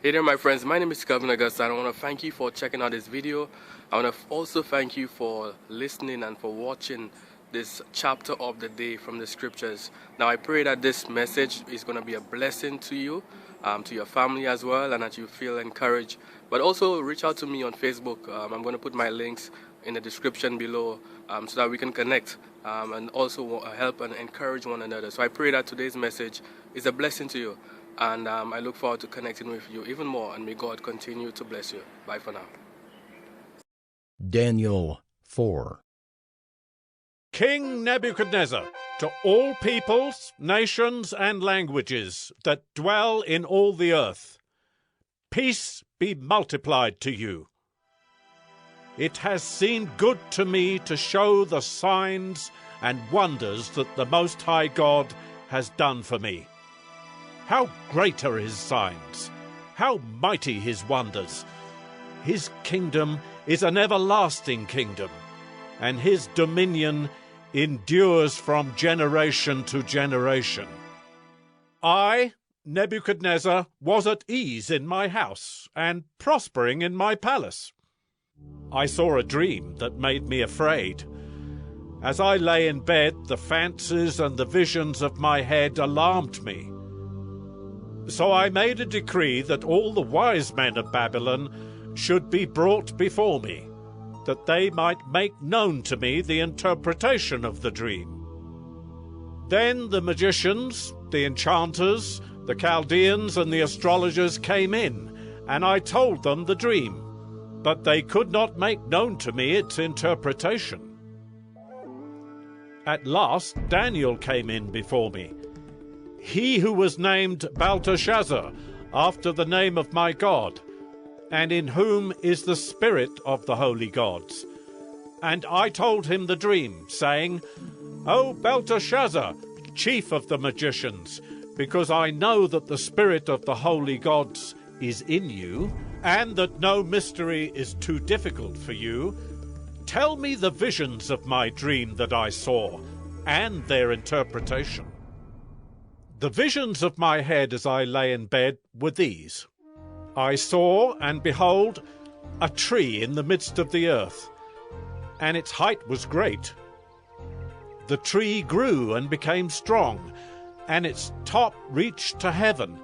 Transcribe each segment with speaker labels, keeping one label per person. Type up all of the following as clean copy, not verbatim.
Speaker 1: Hey there my friends, my name is Calvin Augusta and I want to thank you for checking out this video. I want to also thank you for listening and for watching this chapter of the day from the scriptures. Now I pray that this message is going to be a blessing to you, to your family as well, and that you feel encouraged. But also reach out to me on Facebook. I'm going to put my links in the description below so that we can connect and also help and encourage one another. So I pray that today's message is a blessing to you. And I look forward to connecting with you even more, and may God continue to bless you. Bye for now.
Speaker 2: Daniel 4.
Speaker 3: King Nebuchadnezzar, to all peoples, nations, and languages that dwell in all the earth, peace be multiplied to you. It has seemed good to me to show the signs and wonders that the Most High God has done for me. How great are his signs! How mighty his wonders! His kingdom is an everlasting kingdom, and his dominion endures from generation to generation. I, Nebuchadnezzar, was at ease in my house and prospering in my palace. I saw a dream that made me afraid. As I lay in bed, the fancies and the visions of my head alarmed me. So I made a decree that all the wise men of Babylon should be brought before me, that they might make known to me the interpretation of the dream. Then the magicians, the enchanters, the Chaldeans, and the astrologers came in, and I told them the dream, but they could not make known to me its interpretation. At last Daniel came in before me, he who was named Belteshazzar, after the name of my God, and in whom is the spirit of the holy gods. And I told him the dream, saying, O Belteshazzar, chief of the magicians, because I know that the spirit of the holy gods is in you, and that no mystery is too difficult for you, tell me the visions of my dream that I saw, and their interpretation. The visions of my head as I lay in bed were these. I saw, and behold, a tree in the midst of the earth, and its height was great. The tree grew and became strong, and its top reached to heaven,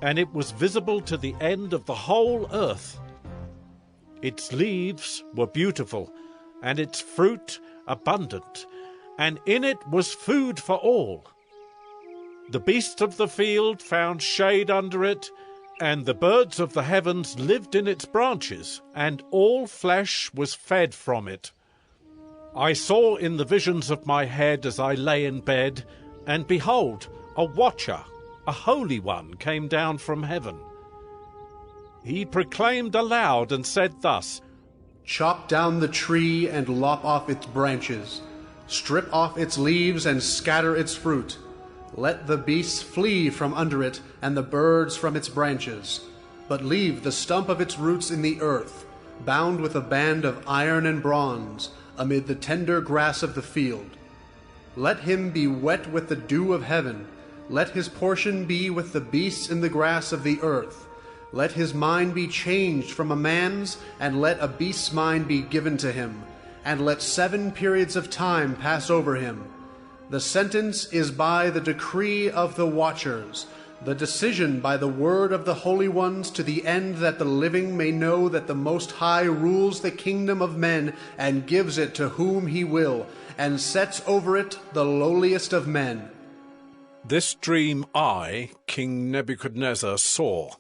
Speaker 3: and it was visible to the end of the whole earth. Its leaves were beautiful, and its fruit abundant, and in it was food for all. The beasts of the field found shade under it, and the birds of the heavens lived in its branches, and all flesh was fed from it. I saw in the visions of my head as I lay in bed, and behold, a watcher, a holy one, came down from heaven. He proclaimed aloud and said thus,
Speaker 4: Chop down the tree and lop off its branches. Strip off its leaves and scatter its fruit. Let the beasts flee from under it, and the birds from its branches. But leave the stump of its roots in the earth, bound with a band of iron and bronze, amid the tender grass of the field. Let him be wet with the dew of heaven. Let his portion be with the beasts in the grass of the earth. Let his mind be changed from a man's, and let a beast's mind be given to him. And let 7 periods of time pass over him. The sentence is by the decree of the watchers, the decision by the word of the holy ones, to the end that the living may know that the Most High rules the kingdom of men and gives it to whom he will, and sets over it the lowliest of men.
Speaker 3: This dream I, King Nebuchadnezzar, saw,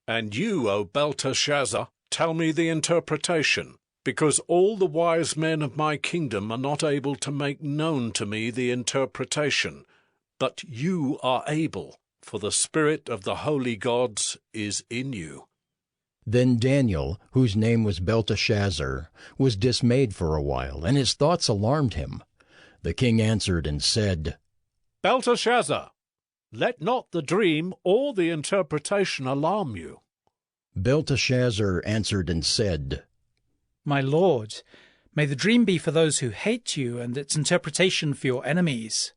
Speaker 3: and you, O Belteshazzar, tell me the interpretation, because all the wise men of my kingdom are not able to make known to me the interpretation, but you are able, for the spirit of the holy gods is in you.
Speaker 2: Then Daniel, whose name was Belteshazzar, was dismayed for a while, and his thoughts alarmed him. The king answered and said,
Speaker 3: Belteshazzar, let not the dream or the interpretation alarm you.
Speaker 2: Belteshazzar answered and said,
Speaker 5: My lord, may the dream be for those who hate you, and its interpretation for your enemies.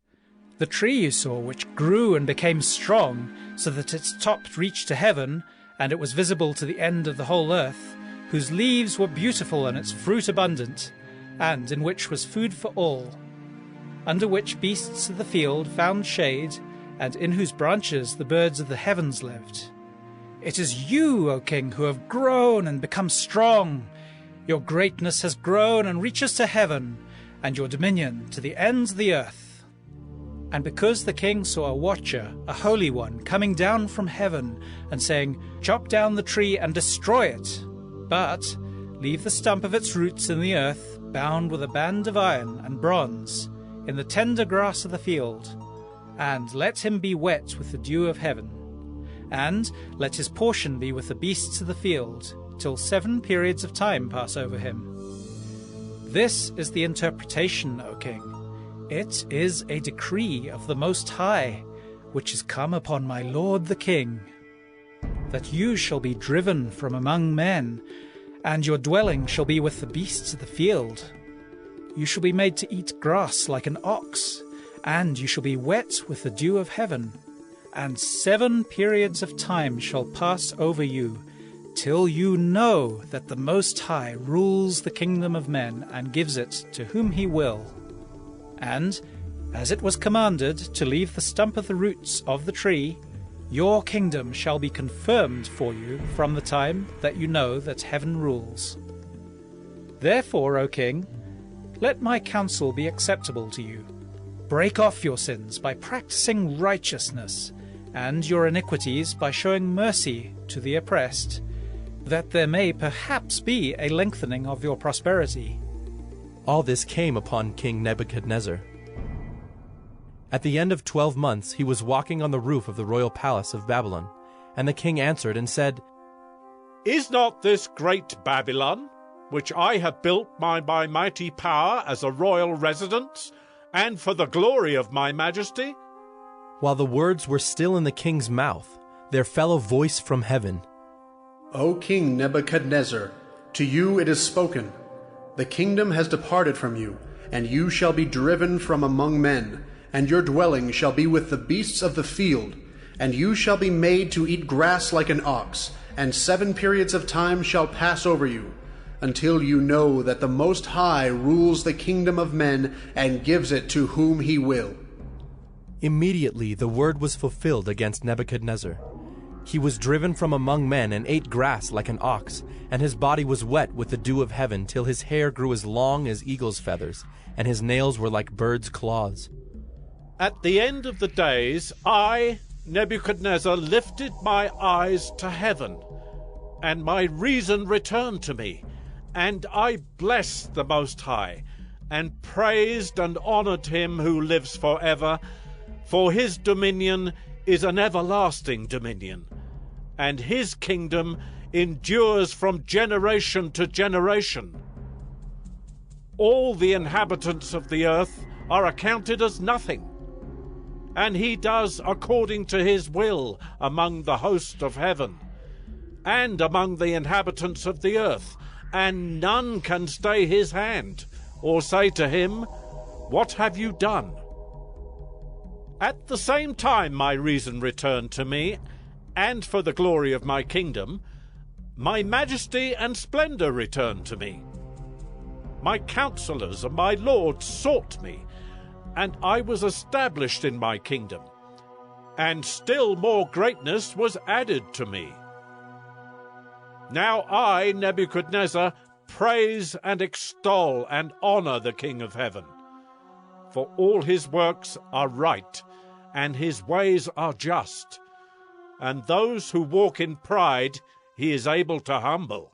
Speaker 5: The tree you saw, which grew and became strong, so that its top reached to heaven, and it was visible to the end of the whole earth, whose leaves were beautiful and its fruit abundant, and in which was food for all, under which beasts of the field found shade, and in whose branches the birds of the heavens lived. It is you, O king, who have grown and become strong. Your greatness has grown and reaches to heaven, and your dominion to the ends of the earth. And because the king saw a watcher, a holy one, coming down from heaven, and saying, "Chop down the tree and destroy it, but leave the stump of its roots in the earth, bound with a band of iron and bronze, in the tender grass of the field, and let him be wet with the dew of heaven, and let his portion be with the beasts of the field, till 7 periods of time pass over him." This is the interpretation, O king. It is a decree of the Most High, which is come upon my lord the king, that you shall be driven from among men, and your dwelling shall be with the beasts of the field. You shall be made to eat grass like an ox, and you shall be wet with the dew of heaven, and 7 periods of time shall pass over you, till you know that the Most High rules the kingdom of men and gives it to whom he will. And, as it was commanded to leave the stump of the roots of the tree, your kingdom shall be confirmed for you from the time that you know that heaven rules. Therefore, O king, let my counsel be acceptable to you. Break off your sins by practicing righteousness, and your iniquities by showing mercy to the oppressed, that there may perhaps be a lengthening of your prosperity.
Speaker 6: All this came upon King Nebuchadnezzar. At the end of 12 months he was walking on the roof of the royal palace of Babylon, and the king answered and said,
Speaker 3: Is not this great Babylon, which I have built by my mighty power as a royal residence, and for the glory of my majesty?
Speaker 6: While the words were still in the king's mouth, there fell a voice from heaven.
Speaker 4: O King Nebuchadnezzar, to you it is spoken. The kingdom has departed from you, and you shall be driven from among men, and your dwelling shall be with the beasts of the field, and you shall be made to eat grass like an ox, and 7 periods of time shall pass over you, until you know that the Most High rules the kingdom of men and gives it to whom he will.
Speaker 6: Immediately the word was fulfilled against Nebuchadnezzar. He was driven from among men and ate grass like an ox, and his body was wet with the dew of heaven till his hair grew as long as eagle's feathers, and his nails were like birds' claws.
Speaker 3: At the end of the days, I, Nebuchadnezzar, lifted my eyes to heaven, and my reason returned to me, and I blessed the Most High, and praised and honored him who lives forever, for his dominion is an everlasting dominion, and his kingdom endures from generation to generation. All the inhabitants of the earth are accounted as nothing, and he does according to his will among the host of heaven, and among the inhabitants of the earth, and none can stay his hand, or say to him, What have you done? At the same time my reason returned to me, and for the glory of my kingdom, my majesty and splendor returned to me. My counselors and my lords sought me, and I was established in my kingdom, and still more greatness was added to me. Now I, Nebuchadnezzar, praise and extol and honor the King of heaven, for all his works are right, and his ways are just, and those who walk in pride he is able to humble.